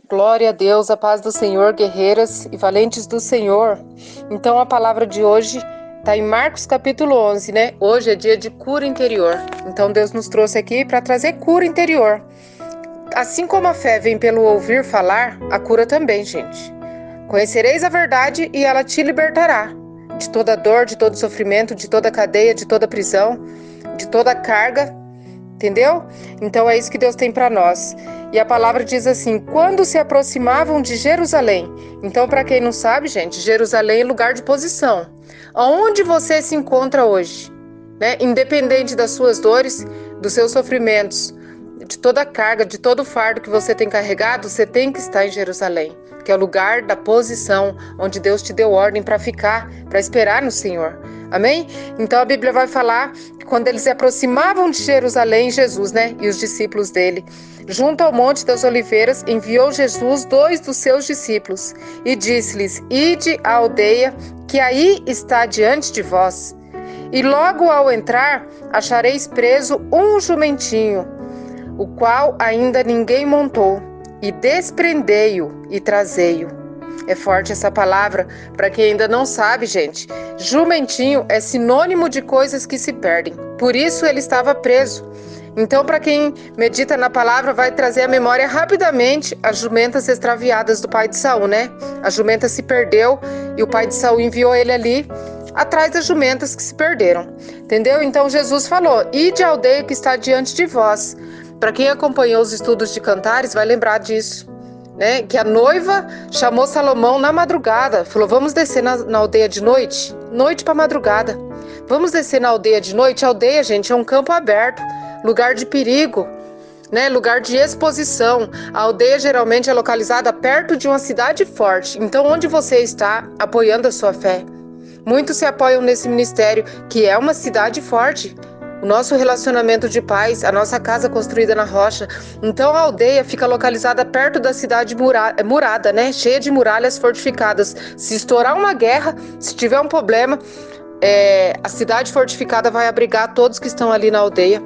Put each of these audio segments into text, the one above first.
Glória a Deus, a paz do Senhor, guerreiras e valentes do Senhor. Então a palavra de hoje está em Marcos capítulo 11, né? Hoje é dia de cura interior. Então Deus nos trouxe aqui para trazer cura interior. Assim como a fé vem pelo ouvir falar, a cura também, gente. Conhecereis a verdade e ela te libertará de toda dor, de todo sofrimento, de toda cadeia, de toda prisão, de toda carga. Entendeu? Então é isso que Deus tem para nós. E a palavra diz assim: quando se aproximavam de Jerusalém. Então, para quem não sabe, gente, Jerusalém é lugar de posição. Aonde você se encontra hoje, né? Independente das suas dores, dos seus sofrimentos, de toda a carga, de todo o fardo que você tem carregado, você tem que estar em Jerusalém, que é o lugar da posição onde Deus te deu ordem para ficar, para esperar no Senhor. Amém? Então a Bíblia vai falar que quando eles se aproximavam de Jerusalém, Jesus, né, e os discípulos dele, junto ao Monte das Oliveiras, enviou Jesus 2 dos seus discípulos e disse-lhes: ide à aldeia que aí está diante de vós. E logo ao entrar, achareis preso um jumentinho, o qual ainda ninguém montou, e desprendei-o e trazei-o. É forte essa palavra, para quem ainda não sabe, gente. Jumentinho é sinônimo de coisas que se perdem, por isso ele estava preso. Então, para quem medita na palavra, vai trazer à memória rapidamente as jumentas extraviadas do pai de Saul, né? A jumenta se perdeu e o pai de Saul enviou ele ali atrás das jumentas que se perderam, entendeu? Então Jesus falou: ide à aldeia que está diante de vós. Para quem acompanhou os estudos de Cantares vai lembrar disso, né? Que a noiva chamou Salomão na madrugada, falou: vamos descer na aldeia de noite, noite para madrugada. Vamos descer na aldeia de noite. A aldeia, gente, é um campo aberto, lugar de perigo, né? Lugar de exposição. A aldeia geralmente é localizada perto de uma cidade forte. Então, onde você está apoiando a sua fé? Muitos se apoiam nesse ministério, que é uma cidade forte. O nosso relacionamento de paz, a nossa casa construída na rocha. Então a aldeia fica localizada perto da cidade murada, né? Cheia de muralhas fortificadas. Se estourar uma guerra, se tiver um problema, a cidade fortificada vai abrigar todos que estão ali na aldeia,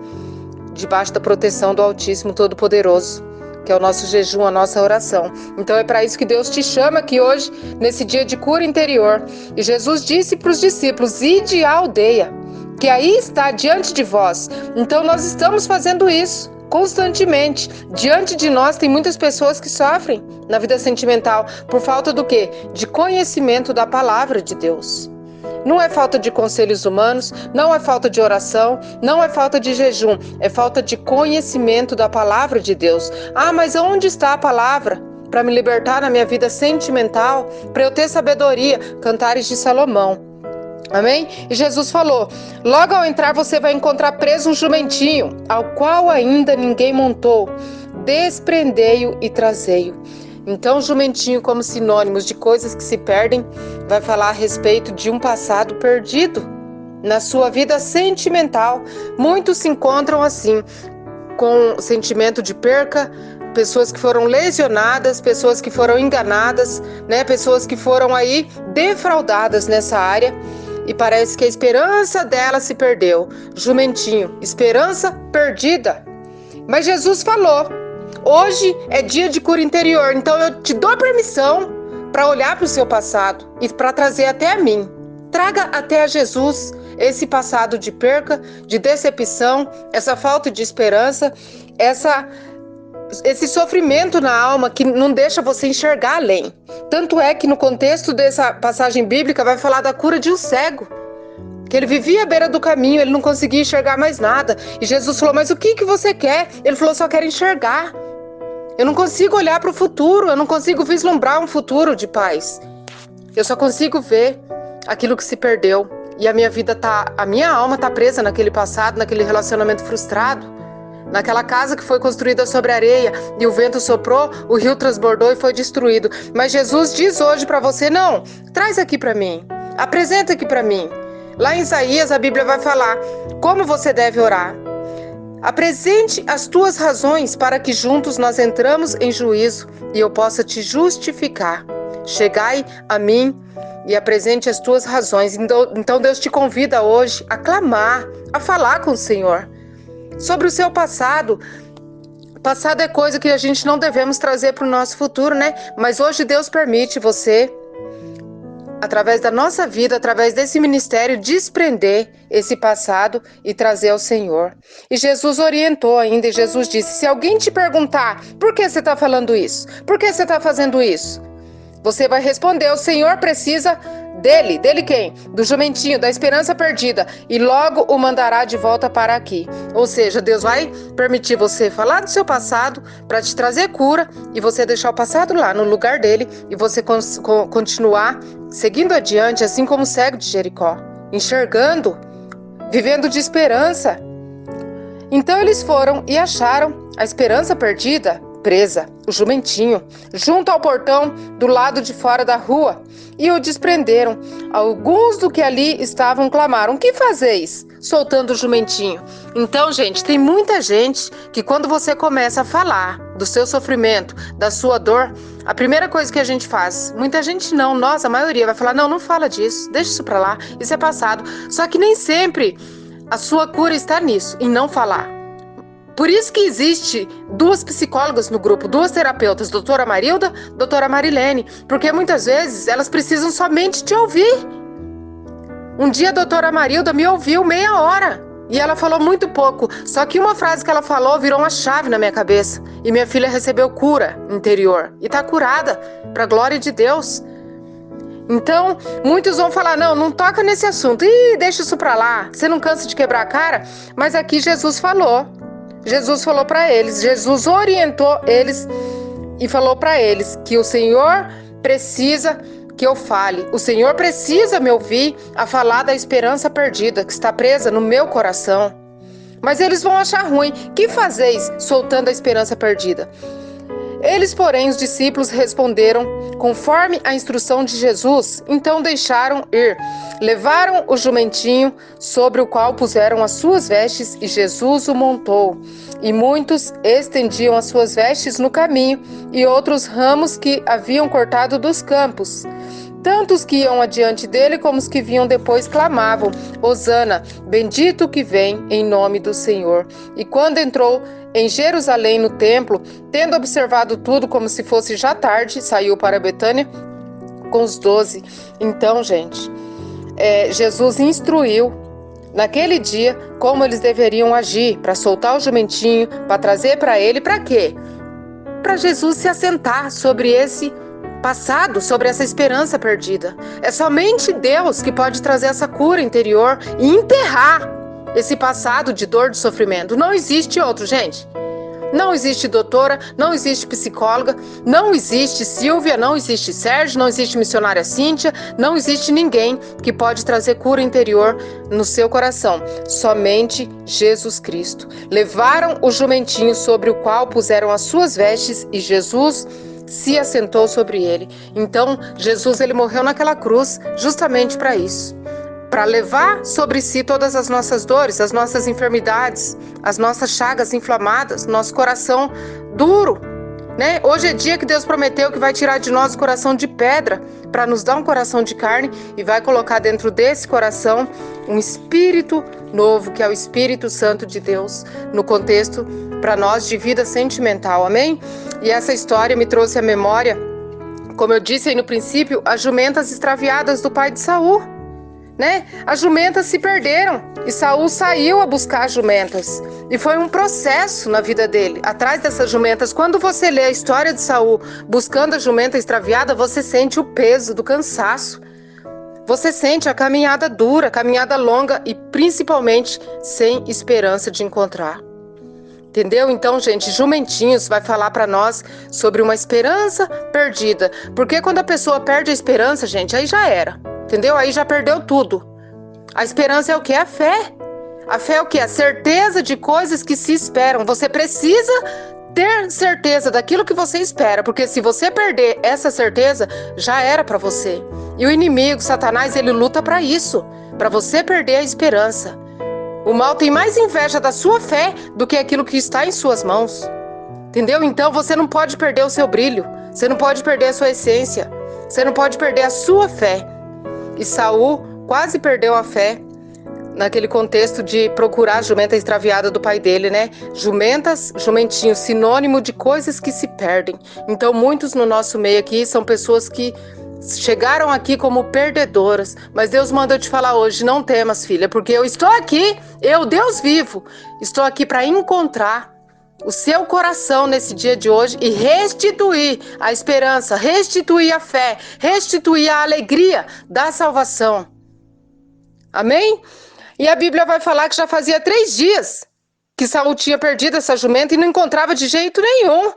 debaixo da proteção do Altíssimo Todo-Poderoso, que é o nosso jejum, a nossa oração. Então é para isso que Deus te chama aqui hoje, nesse dia de cura interior. E Jesus disse para os discípulos: ide à aldeia, que aí está diante de vós. Então nós estamos fazendo isso constantemente. Diante de nós tem muitas pessoas que sofrem na vida sentimental por falta do quê? De conhecimento da palavra de Deus. Não é falta de conselhos humanos, não é falta de oração, não é falta de jejum, é falta de conhecimento da palavra de Deus. Ah, mas onde está a palavra para me libertar na minha vida sentimental, para eu ter sabedoria? Cantares de Salomão. Amém? E Jesus falou: logo ao entrar você vai encontrar preso um jumentinho, ao qual ainda ninguém montou. Desprendei-o e trazei-o. Então, jumentinho, como sinônimos de coisas que se perdem, vai falar a respeito de um passado perdido na sua vida sentimental. Muitos se encontram assim, com sentimento de perca, pessoas que foram lesionadas, pessoas que foram enganadas, né? Pessoas que foram aí defraudadas nessa área. E parece que a esperança dela se perdeu. Jumentinho, esperança perdida. Mas Jesus falou: hoje é dia de cura interior, então eu te dou permissão para olhar para o seu passado e para trazer até a mim. Traga até a Jesus esse passado de perca, de decepção, essa falta de esperança, esse sofrimento na alma que não deixa você enxergar além. Tanto é que no contexto dessa passagem bíblica vai falar da cura de um cego, que ele vivia à beira do caminho, ele não conseguia enxergar mais nada. E Jesus falou: mas o que você quer? Ele falou: só quero enxergar. Eu não consigo olhar para o futuro, eu não consigo vislumbrar um futuro de paz. Eu só consigo ver aquilo que se perdeu. E a minha alma está presa naquele passado, naquele relacionamento frustrado, naquela casa que foi construída sobre areia e o vento soprou, o rio transbordou e foi destruído. Mas Jesus diz hoje para você: não, traz aqui para mim, apresenta aqui para mim. Lá em Isaías a Bíblia vai falar como você deve orar. Apresente as tuas razões para que juntos nós entramos em juízo e eu possa te justificar. Chegai a mim e apresente as tuas razões. Então Deus te convida hoje a clamar, a falar com o Senhor sobre o seu passado. Passado é coisa que a gente não devemos trazer para o nosso futuro, né? Mas hoje Deus permite você, através da nossa vida, através desse ministério, desprender esse passado e trazer ao Senhor. E Jesus orientou ainda, e Jesus disse, se alguém te perguntar, por que você está falando isso? Por que você está fazendo isso? Você vai responder, o Senhor precisa dele. Dele quem? Do jumentinho, da esperança perdida. E logo o mandará de volta para aqui. Ou seja, Deus vai permitir você falar do seu passado para te trazer cura e você deixar o passado lá no lugar dele e você continuar seguindo adiante, assim como o cego de Jericó, enxergando, vivendo de esperança. Então eles foram e acharam a esperança perdida presa, o jumentinho, junto ao portão do lado de fora da rua, e o desprenderam. Alguns do que ali estavam clamaram, que fazeis? Soltando o jumentinho. Então, gente, tem muita gente que quando você começa a falar do seu sofrimento, da sua dor, a primeira coisa que a gente faz, muita gente não, nós, a maioria vai falar, não fala disso, deixa isso pra lá, isso é passado. Só que nem sempre a sua cura está nisso, em não falar. Por isso que existe 2 psicólogas no grupo, 2 terapeutas, doutora Marilda, doutora Marilene, porque muitas vezes elas precisam somente te ouvir. Um dia a doutora Marilda me ouviu meia hora e ela falou muito pouco, só que uma frase que ela falou virou uma chave na minha cabeça e minha filha recebeu cura interior e está curada, para a glória de Deus. Então, muitos vão falar, não toca nesse assunto, deixa isso para lá, você não cansa de quebrar a cara? Mas aqui Jesus falou para eles, Jesus orientou eles e falou para eles que o Senhor precisa que eu fale, o Senhor precisa me ouvir a falar da esperança perdida que está presa no meu coração. Mas eles vão achar ruim, que fazeis soltando a esperança perdida? Eles, porém, os discípulos responderam conforme a instrução de Jesus, então deixaram ir. Levaram o jumentinho, sobre o qual puseram as suas vestes, e Jesus o montou. E muitos estendiam as suas vestes no caminho, e outros ramos que haviam cortado dos campos. Tanto os que iam adiante dele, como os que vinham depois, clamavam, Hosana, bendito que vem em nome do Senhor. E quando entrou em Jerusalém no templo, tendo observado tudo como se fosse já tarde, saiu para Betânia com os 12. Então, gente, Jesus instruiu naquele dia como eles deveriam agir, para soltar o jumentinho, para trazer para ele, para quê? Para Jesus se assentar sobre esse passado, sobre essa esperança perdida. É somente Deus que pode trazer essa cura interior e enterrar esse passado de dor, de sofrimento. Não existe outro, gente. Não existe doutora, não existe psicóloga, não existe Silvia, não existe Sérgio, não existe missionária Cíntia, não existe ninguém que pode trazer cura interior no seu coração. Somente Jesus Cristo. Levaram o jumentinho sobre o qual puseram as suas vestes e Jesus se assentou sobre ele. Então, Jesus, ele morreu naquela cruz justamente para isso. Para levar sobre si todas as nossas dores, as nossas enfermidades, as nossas chagas inflamadas, nosso coração duro, né? Hoje é dia que Deus prometeu que vai tirar de nós o coração de pedra para nos dar um coração de carne e vai colocar dentro desse coração um espírito novo, que é o Espírito Santo de Deus, no contexto para nós de vida sentimental, amém? E essa história me trouxe à memória, como eu disse aí no princípio, as jumentas extraviadas do pai de Saul. Né? As jumentas se perderam e Saul saiu a buscar as jumentas e foi um processo na vida dele, atrás dessas jumentas. Quando você lê a história de Saul buscando a jumenta extraviada, você sente o peso do cansaço, você sente a caminhada dura, a caminhada longa e principalmente sem esperança de encontrar. Entendeu? Então, gente, Jumentinhos vai falar para nós sobre uma esperança perdida, porque quando a pessoa perde a esperança, gente, aí já era. Entendeu? Aí já perdeu tudo. A esperança é o quê? A fé. A fé é o quê? A certeza de coisas que se esperam. Você precisa ter certeza daquilo que você espera, porque se você perder essa certeza, já era para você. E o inimigo, Satanás, ele luta para isso, para você perder a esperança. O mal tem mais inveja da sua fé do que aquilo que está em suas mãos. Entendeu? Então você não pode perder o seu brilho, você não pode perder a sua essência, você não pode perder a sua fé. E Saul quase perdeu a fé naquele contexto de procurar a jumenta extraviada do pai dele, né? Jumentinho, sinônimo de coisas que se perdem. Então, muitos no nosso meio aqui são pessoas que chegaram aqui como perdedoras, mas Deus manda eu te falar hoje, não temas, filha, porque eu estou aqui, eu, Deus vivo, estou aqui para encontrar o seu coração nesse dia de hoje e restituir a esperança, restituir a fé, restituir a alegria da salvação. Amém? E a Bíblia vai falar que já fazia 3 dias que Saul tinha perdido essa jumenta e não encontrava de jeito nenhum.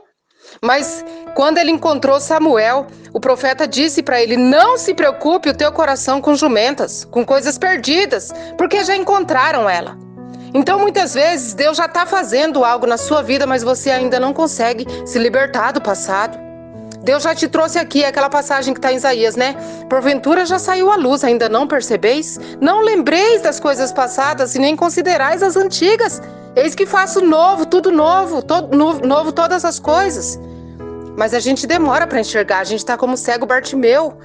Mas quando ele encontrou Samuel, o profeta disse para ele: não se preocupe o teu coração com jumentas, com coisas perdidas, porque já encontraram ela. Então muitas vezes Deus já está fazendo algo na sua vida, mas você ainda não consegue se libertar do passado. Deus já te trouxe aqui, aquela passagem que está em Isaías, né? Porventura já saiu a luz, ainda não percebeis? Não lembreis das coisas passadas e nem considerais as antigas. Eis que faço novo, tudo novo, novo todas as coisas. Mas a gente demora para enxergar, a gente está como cego Bartimeu.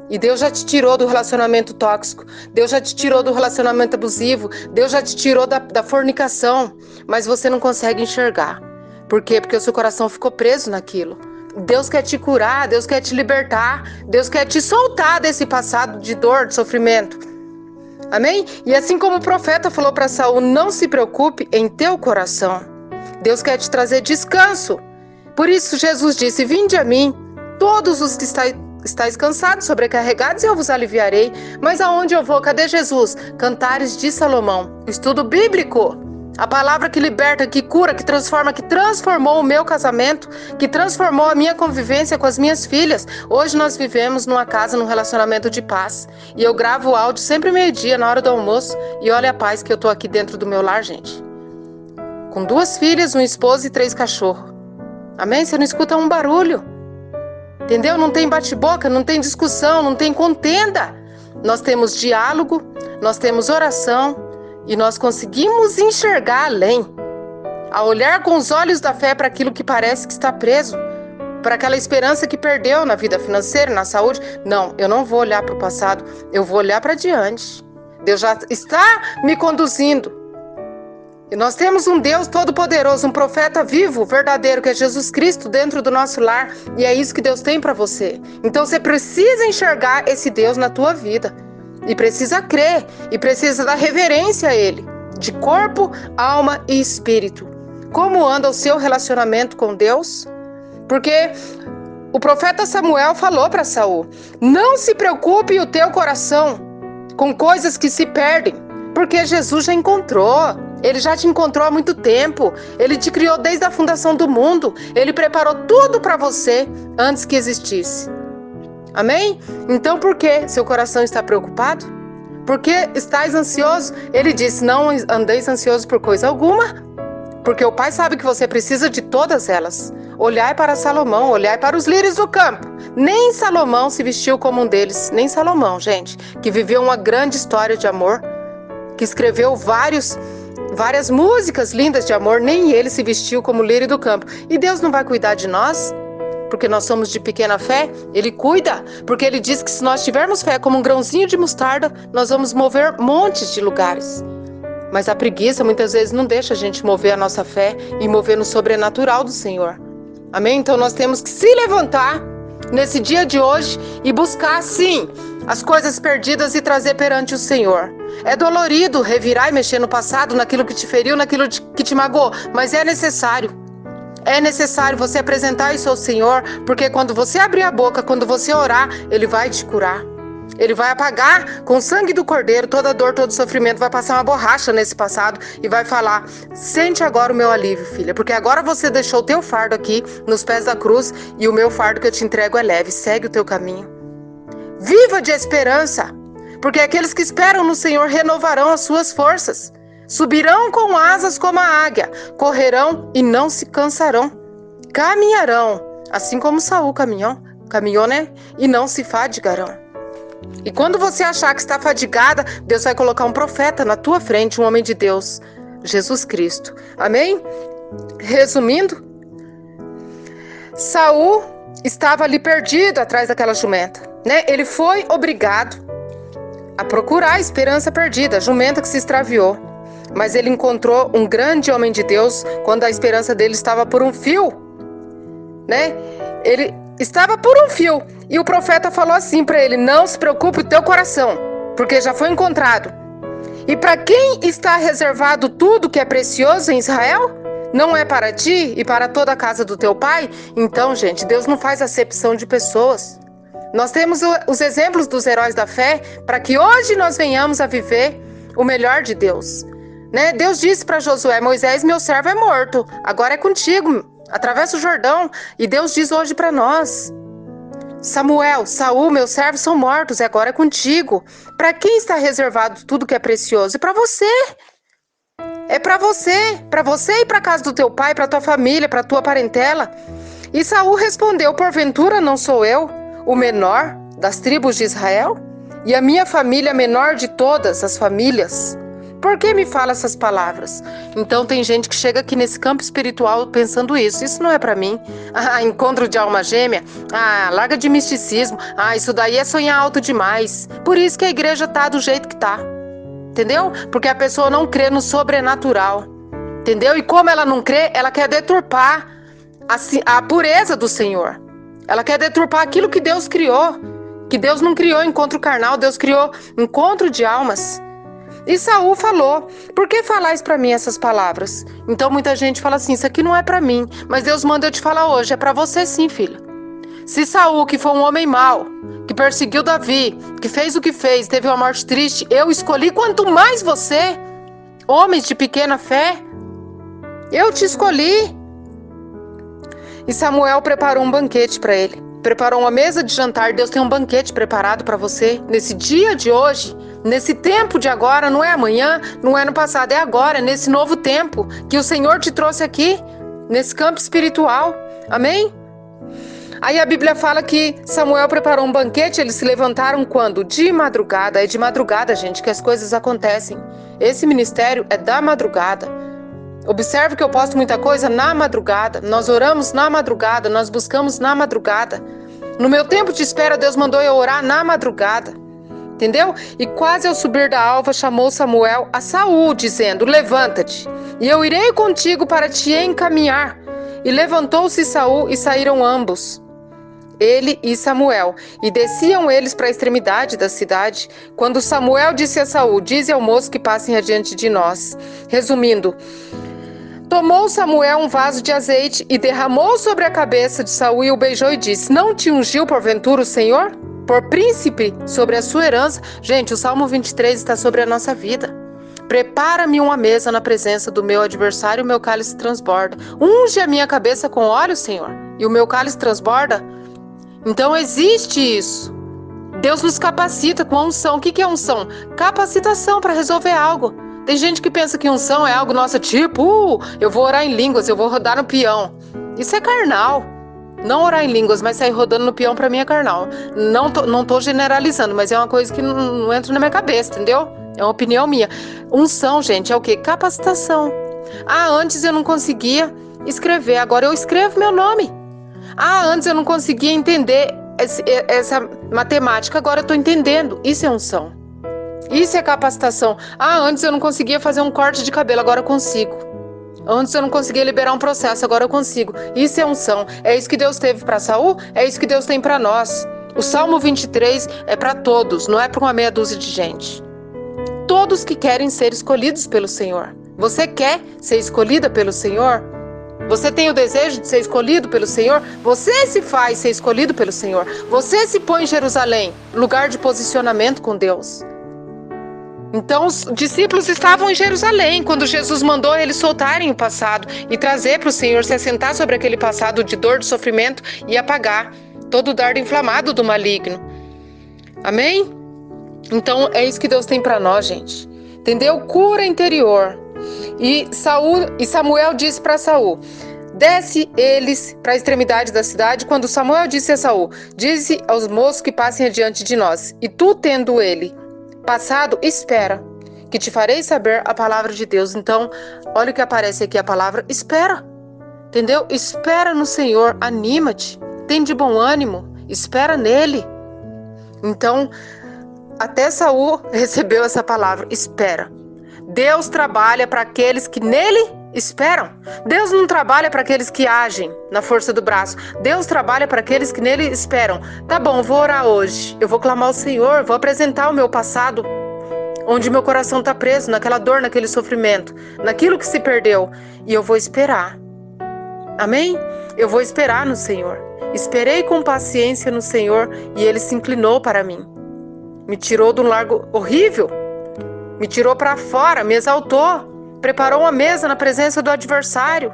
E Deus já te tirou do relacionamento tóxico, Deus já te tirou do relacionamento abusivo, Deus já te tirou da fornicação, mas você não consegue enxergar. Por quê? Porque o seu coração ficou preso naquilo. Deus quer te curar, Deus quer te libertar, Deus quer te soltar desse passado de dor, de sofrimento. Amém? E assim como o profeta falou para Saul, não se preocupe em teu coração. Deus quer te trazer descanso. Por isso Jesus disse: vinde a mim, todos os que estáis cansados, sobrecarregados, e eu vos aliviarei. Mas aonde eu vou? Cadê Jesus? Cantares de Salomão. Estudo bíblico. A palavra que liberta, que cura, que transforma, que transformou o meu casamento, que transformou a minha convivência com as minhas filhas. Hoje nós vivemos numa casa, num relacionamento de paz. E eu gravo o áudio sempre meio-dia, na hora do almoço. E olha a paz que eu tô aqui dentro do meu lar, gente. Com 2 filhas, um esposo e 3 cachorros. Amém? Você não escuta um barulho. Entendeu? Não tem bate-boca, não tem discussão, não tem contenda. Nós temos diálogo, nós temos oração e nós conseguimos enxergar além. A olhar com os olhos da fé para aquilo que parece que está preso, para aquela esperança que perdeu na vida financeira, na saúde. Não, eu não vou olhar para o passado, eu vou olhar para diante. Deus já está me conduzindo. E nós temos um Deus todo-poderoso, um profeta vivo, verdadeiro, que é Jesus Cristo dentro do nosso lar. E é isso que Deus tem para você. Então você precisa enxergar esse Deus na tua vida. E precisa crer. E precisa dar reverência a Ele. De corpo, alma e espírito. Como anda o seu relacionamento com Deus? Porque o profeta Samuel falou para Saul: não se preocupe o teu coração com coisas que se perdem. Porque Jesus já encontrou. Ele já te encontrou há muito tempo. Ele te criou desde a fundação do mundo. Ele preparou tudo para você antes que existisse. Amém? Então por que seu coração está preocupado? Por que estás ansioso? Ele disse: não andeis ansiosos por coisa alguma, porque o Pai sabe que você precisa de todas elas. Olhai para Salomão, olhai para os lírios do campo. Nem Salomão se vestiu como um deles. Nem Salomão, gente, que viveu uma grande história de amor, que escreveu várias músicas lindas de amor, nem ele se vestiu como lírio do campo. E Deus não vai cuidar de nós? Porque nós somos de pequena fé? Ele cuida, porque Ele diz que se nós tivermos fé como um grãozinho de mostarda, nós vamos mover montes de lugares. Mas a preguiça muitas vezes não deixa a gente mover a nossa fé e mover no sobrenatural do Senhor. Amém? Então nós temos que se levantar nesse dia de hoje e buscar, sim, as coisas perdidas e trazer perante o Senhor. É dolorido revirar e mexer no passado, naquilo que te feriu, naquilo que te magoou, mas é necessário. É necessário você apresentar isso ao Senhor, porque quando você abrir a boca, quando você orar, Ele vai te curar. Ele vai apagar com o sangue do Cordeiro toda dor, todo sofrimento, vai passar uma borracha nesse passado e vai falar: sente agora o meu alívio, filha, porque agora você deixou o teu fardo aqui nos pés da cruz e o meu fardo que eu te entrego é leve, segue o teu caminho. Viva de esperança, porque aqueles que esperam no Senhor renovarão as suas forças. Subirão com asas como a águia, correrão e não se cansarão, caminharão, assim como Saul caminhou, né? E não se fadigarão. E quando você achar que está fadigada, Deus vai colocar um profeta na tua frente, um homem de Deus, Jesus Cristo. Amém? Resumindo, Saul estava ali perdido atrás daquela jumenta, né? Ele foi obrigado a procurar a esperança perdida, a jumenta que se extraviou. Mas ele encontrou um grande homem de Deus quando a esperança dele estava por um fio, né? Ele estava por um fio. E o profeta falou assim para ele: não se preocupe o teu coração, porque já foi encontrado. E para quem está reservado tudo que é precioso em Israel? Não é para ti e para toda a casa do teu pai? Então, gente, Deus não faz acepção de pessoas. Nós temos os exemplos dos heróis da fé para que hoje nós venhamos a viver o melhor de Deus, né? Deus disse para Josué: Moisés, meu servo, é morto, agora é contigo, atravessa o Jordão. E Deus diz hoje para nós: Samuel, Saul, meus servos são mortos, agora é contigo. Para quem está reservado tudo que é precioso? E para você. É para você e para a casa do teu pai, para tua família, para tua parentela. E Saul respondeu: porventura não sou eu o menor das tribos de Israel? E a minha família a menor de todas as famílias? Por que me fala essas palavras? Então tem gente que chega aqui nesse campo espiritual pensando isso. Isso não é para mim. Ah, encontro de alma gêmea. Ah, larga de misticismo. Ah, isso daí é sonhar alto demais. Por isso que a igreja tá do jeito que tá. Entendeu? Porque a pessoa não crê no sobrenatural. Entendeu? E como ela não crê, ela quer deturpar a pureza do Senhor. Ela quer deturpar aquilo que Deus criou. Que Deus não criou encontro carnal, Deus criou encontro de almas. E Saul falou: por que falais para mim essas palavras? Então muita gente fala assim: isso aqui não é para mim. Mas Deus manda eu te falar hoje: é para você sim, filho. Se Saul, que foi um homem mau, que perseguiu Davi, que fez o que fez, teve uma morte triste, eu escolhi, quanto mais você, homens de pequena fé, eu te escolhi. E Samuel preparou um banquete para ele. Preparou uma mesa de jantar. Deus tem um banquete preparado para você nesse dia de hoje, nesse tempo de agora. Não é amanhã, não é no passado, é agora, nesse novo tempo que o Senhor te trouxe aqui, nesse campo espiritual. Amém? Aí a Bíblia fala que Samuel preparou um banquete. Eles se levantaram quando? De madrugada. É de madrugada, gente, que as coisas acontecem. Esse ministério é da madrugada. Observe que eu posto muita coisa na madrugada. Nós oramos na madrugada, nós buscamos na madrugada. No meu tempo de espera, Deus mandou eu orar na madrugada. Entendeu? E quase ao subir da alva, chamou Samuel a Saul, dizendo: levanta-te, e eu irei contigo para te encaminhar. E levantou-se Saul, e saíram ambos, ele e Samuel, e desciam eles para a extremidade da cidade. Quando Samuel disse a Saul: dize ao moço que passem adiante de nós. Resumindo, tomou Samuel um vaso de azeite e derramou sobre a cabeça de Saul e o beijou e disse: não te ungiu porventura o Senhor por príncipe sobre a sua herança? Gente, o Salmo 23 está sobre a nossa vida. Prepara-me uma mesa na presença do meu adversário, o meu cálice transborda. Unge a minha cabeça com óleo, Senhor, e o meu cálice transborda. Então existe isso. Deus nos capacita com a unção. O que é unção? Capacitação para resolver algo. Tem gente que pensa que unção é algo nosso, tipo, eu vou orar em línguas, eu vou rodar no peão. Isso é carnal. Não orar em línguas, mas sair rodando no peão para mim é carnal. Não tô generalizando, mas é uma coisa que não entra na minha cabeça, entendeu? É uma opinião minha. Unção, gente, é o quê? Capacitação. Ah, antes eu não conseguia escrever, agora eu escrevo meu nome. Ah, antes eu não conseguia entender essa matemática, agora eu estou entendendo. Isso é unção. Isso é capacitação. Ah, antes eu não conseguia fazer um corte de cabelo, agora eu consigo. Antes eu não conseguia liberar um processo, agora eu consigo. Isso é unção. É isso que Deus teve para Saul, é isso que Deus tem para nós. O Salmo 23 é para todos, não é para uma meia dúzia de gente. Todos que querem ser escolhidos pelo Senhor. Você quer ser escolhida pelo Senhor? Você tem o desejo de ser escolhido pelo Senhor? Você se faz ser escolhido pelo Senhor. Você se põe em Jerusalém, lugar de posicionamento com Deus. Então os discípulos estavam em Jerusalém quando Jesus mandou eles soltarem o passado e trazer para o Senhor, se assentar sobre aquele passado de dor, de sofrimento e apagar todo o dardo inflamado do maligno. Amém? Então é isso que Deus tem para nós, gente. Entendeu? Cura interior. E Samuel disse para Saul: desce eles para a extremidade da cidade. Quando Samuel disse a Saul: dize aos moços que passem adiante de nós. E tu, tendo ele passado, espera, que te farei saber a palavra de Deus. Então, olha o que aparece aqui, a palavra espera. Entendeu? Espera no Senhor, anima-te, tem de bom ânimo, espera nele. Então, até Saul recebeu essa palavra: espera. Deus trabalha para aqueles que nele esperam. Deus não trabalha para aqueles que agem na força do braço. Deus trabalha para aqueles que nele esperam. Tá bom, vou orar hoje. Eu vou clamar ao Senhor, vou apresentar o meu passado, onde meu coração está preso, naquela dor, naquele sofrimento, naquilo que se perdeu. E eu vou esperar. Amém? Eu vou esperar no Senhor. Esperei com paciência no Senhor e Ele se inclinou para mim. Me tirou de um largo horrível. Me tirou para fora, me exaltou. Preparou uma mesa na presença do adversário.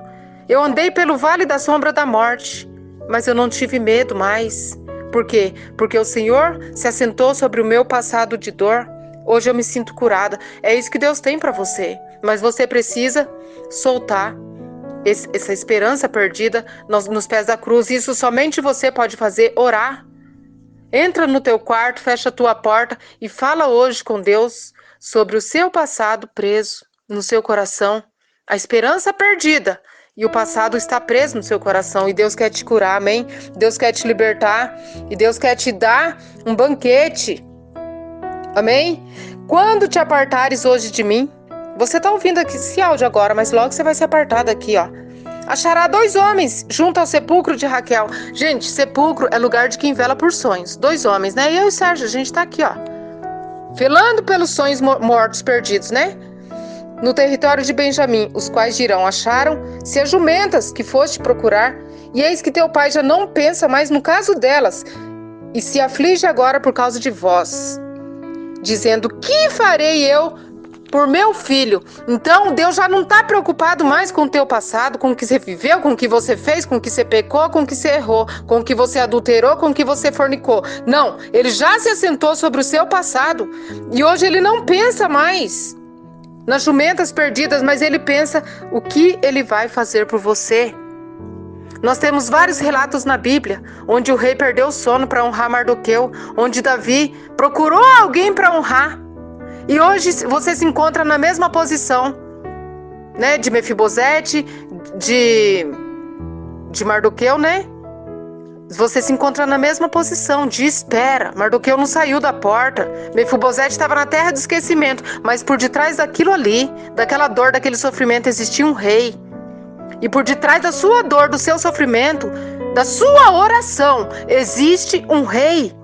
Eu andei pelo vale da sombra da morte, mas eu não tive medo mais. Por quê? Porque o Senhor se assentou sobre o meu passado de dor. Hoje eu me sinto curada. É isso que Deus tem para você. Mas você precisa soltar essa esperança perdida nos pés da cruz. Isso somente você pode fazer, orar. Entra no teu quarto, fecha a tua porta e fala hoje com Deus sobre o seu passado preso no seu coração. A esperança perdida e o passado está preso no seu coração e Deus quer te curar, amém? Deus quer te libertar e Deus quer te dar um banquete, amém? Quando te apartares hoje de mim, você está ouvindo aqui esse áudio agora, mas logo você vai se apartar daqui, ó. Achará 2 homens junto ao sepulcro de Raquel. Gente, sepulcro é lugar de quem vela por sonhos. 2 homens, né? E eu e o Sérgio, a gente tá aqui, ó, velando pelos sonhos mortos perdidos, né? No território de Benjamim, os quais dirão: acharam-se as jumentas que foste procurar, e eis que teu pai já não pensa mais no caso delas, e se aflige agora por causa de vós, dizendo: que farei eu por meu filho? Então Deus já não está preocupado mais com o teu passado, com o que você viveu, com o que você fez, com o que você pecou, com o que você errou, com o que você adulterou, com o que você fornicou. Não, Ele já se assentou sobre o seu passado e hoje Ele não pensa mais nas jumentas perdidas, mas Ele pensa o que Ele vai fazer por você. Nós temos vários relatos na Bíblia, onde o rei perdeu o sono para honrar Mardoqueu, onde Davi procurou alguém para honrar. E hoje você se encontra na mesma posição, né, de Mefibosete, de Mardoqueu, né? Você se encontra na mesma posição de espera. Mardoqueu não saiu da porta. Mefibosete estava na terra do esquecimento, mas por detrás daquilo ali, daquela dor, daquele sofrimento, existia um rei. E por detrás da sua dor, do seu sofrimento, da sua oração, existe um rei.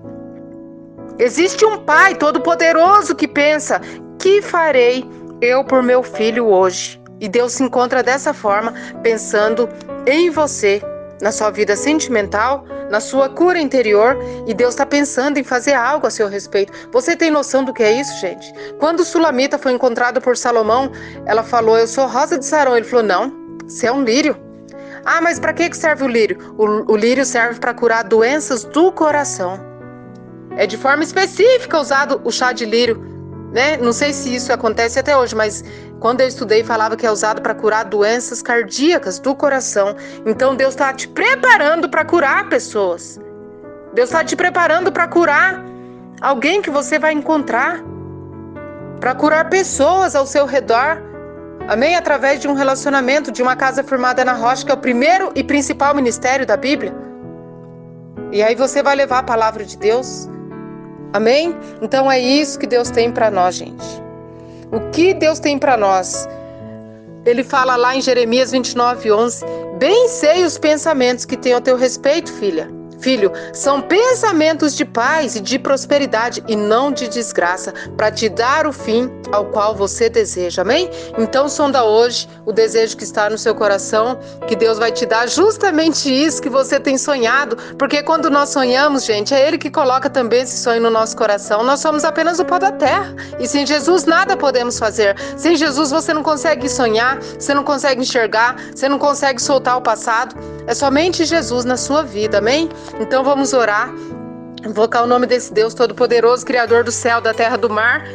Existe um pai todo-poderoso que pensa: que farei eu por meu filho hoje? E Deus se encontra dessa forma, pensando em você, na sua vida sentimental, na sua cura interior, e Deus está pensando em fazer algo a seu respeito. Você tem noção do que é isso, gente? Quando Sulamita foi encontrada por Salomão, ela falou: eu sou Rosa de Sarão. Ele falou: não, você é um lírio. Ah, mas para que serve o lírio? O lírio serve para curar doenças do coração. É de forma específica usado o chá de lírio, né? Não sei se isso acontece até hoje, mas quando eu estudei falava que é usado para curar doenças cardíacas do coração. Então Deus está te preparando para curar pessoas. Deus está te preparando para curar alguém que você vai encontrar, para curar pessoas ao seu redor. Amém? Através de um relacionamento, de uma casa firmada na rocha, que é o primeiro e principal ministério da Bíblia. E aí você vai levar a palavra de Deus. Amém? Então é isso que Deus tem para nós, gente. O que Deus tem para nós? Ele fala lá em Jeremias 29:11: bem sei os pensamentos que tenho a teu respeito, filho, são pensamentos de paz e de prosperidade e não de desgraça, para te dar o fim ao qual você deseja, amém? Então sonda hoje o desejo que está no seu coração, que Deus vai te dar justamente isso que você tem sonhado, porque quando nós sonhamos, gente, é Ele que coloca também esse sonho no nosso coração. Nós somos apenas o pó da terra, e sem Jesus nada podemos fazer. Sem Jesus você não consegue sonhar, você não consegue enxergar, você não consegue soltar o passado. É somente Jesus na sua vida, amém? Então vamos orar, invocar o nome desse Deus Todo-Poderoso, Criador do céu, da terra, do mar,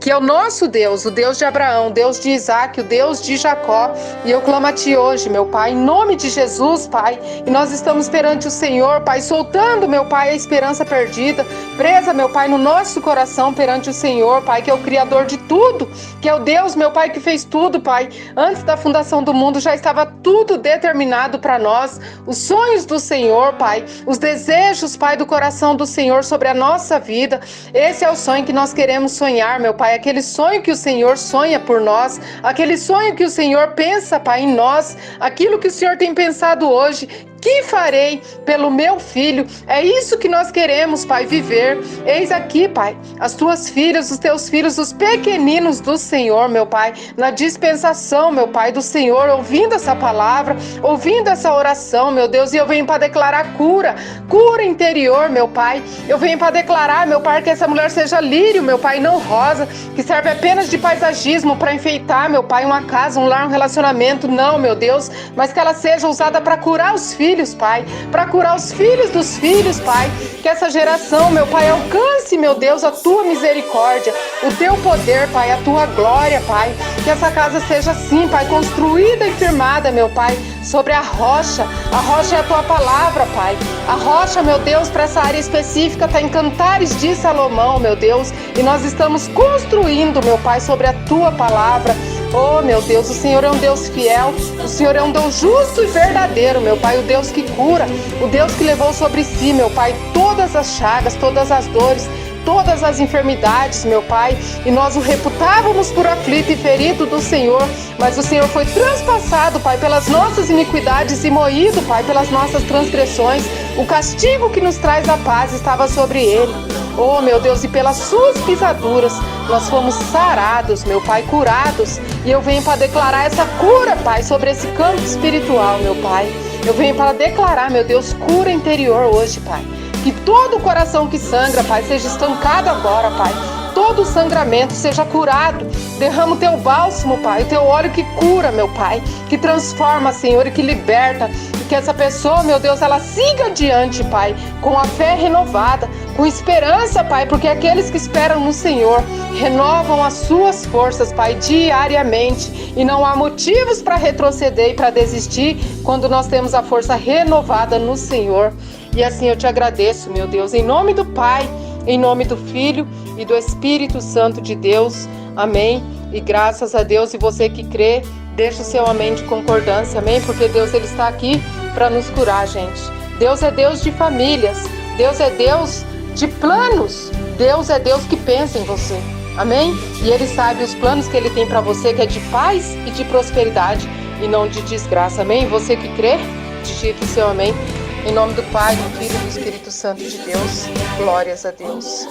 que é o nosso Deus, o Deus de Abraão, o Deus de Isaac, o Deus de Jacó. E eu clamo a Ti hoje, meu Pai, em nome de Jesus, Pai. E nós estamos perante o Senhor, Pai, soltando, meu Pai, a esperança perdida. presa, meu Pai, no nosso coração perante o Senhor, Pai, que é o Criador de tudo, que é o Deus, meu Pai, que fez tudo, Pai. Antes da fundação do mundo já estava tudo determinado para nós, os sonhos do Senhor, Pai, os desejos, Pai, do coração do Senhor sobre a nossa vida. Esse é o sonho que nós queremos sonhar, meu Pai, aquele sonho que o Senhor sonha por nós, aquele sonho que o Senhor pensa, Pai, em nós, aquilo que o Senhor tem pensado hoje. Que farei pelo meu filho? É isso que nós queremos, Pai, viver. Eis aqui, Pai, as tuas filhas, os teus filhos, os pequeninos do Senhor, meu Pai, na dispensação, meu Pai, do Senhor, ouvindo essa palavra, ouvindo essa oração, meu Deus, e eu venho para declarar cura, cura interior, meu Pai. Eu venho para declarar, meu Pai, que essa mulher seja lírio, meu Pai, não rosa, que serve apenas de paisagismo para enfeitar, meu Pai, uma casa, um lar, um relacionamento. Não, meu Deus, mas que ela seja usada para curar os filhos, Pai, para curar os filhos dos filhos, Pai, que essa geração, meu Pai, alcance, meu Deus, a tua misericórdia, o teu poder, Pai, a tua glória, Pai, que essa casa seja assim, Pai, construída e firmada, meu Pai, sobre a rocha é a tua palavra, Pai, a rocha, meu Deus, para essa área específica está em Cantares de Salomão, meu Deus, e nós estamos construindo, meu Pai, sobre a tua palavra. Oh, meu Deus, o Senhor é um Deus fiel, o Senhor é um Deus justo e verdadeiro, meu Pai, o Deus que cura, o Deus que levou sobre si, meu Pai, todas as chagas, todas as dores, todas as enfermidades, meu Pai, e nós o reputávamos por aflito e ferido do Senhor, mas o Senhor foi transpassado, Pai, pelas nossas iniquidades e moído, Pai, pelas nossas transgressões. O castigo que nos traz a paz estava sobre ele. Oh, meu Deus, e pelas suas pisaduras nós fomos sarados, meu Pai, curados. E eu venho para declarar essa cura, Pai, sobre esse campo espiritual, meu Pai. Eu venho para declarar, meu Deus, cura interior hoje, Pai. Que todo o coração que sangra, Pai, seja estancado agora, Pai. Todo o sangramento seja curado. Derrama o teu bálsamo, Pai, o teu óleo que cura, meu Pai, que transforma, Senhor, e que liberta. E que essa pessoa, meu Deus, ela siga adiante, Pai, com a fé renovada, com esperança, Pai, porque aqueles que esperam no Senhor renovam as suas forças, Pai, diariamente. E não há motivos para retroceder e para desistir quando nós temos a força renovada no Senhor. E assim eu te agradeço, meu Deus, em nome do Pai, em nome do Filho e do Espírito Santo de Deus. Amém. E graças a Deus, e você que crê, deixa o seu amém de concordância, amém? Porque Deus, ele está aqui para nos curar, gente. Deus é Deus de famílias, Deus é Deus de planos, Deus é Deus que pensa em você, amém? E ele sabe os planos que ele tem para você, que é de paz e de prosperidade e não de desgraça, amém? Você que crê, digite o seu amém. Em nome do Pai, do Filho e do Espírito Santo de Deus. Glórias a Deus.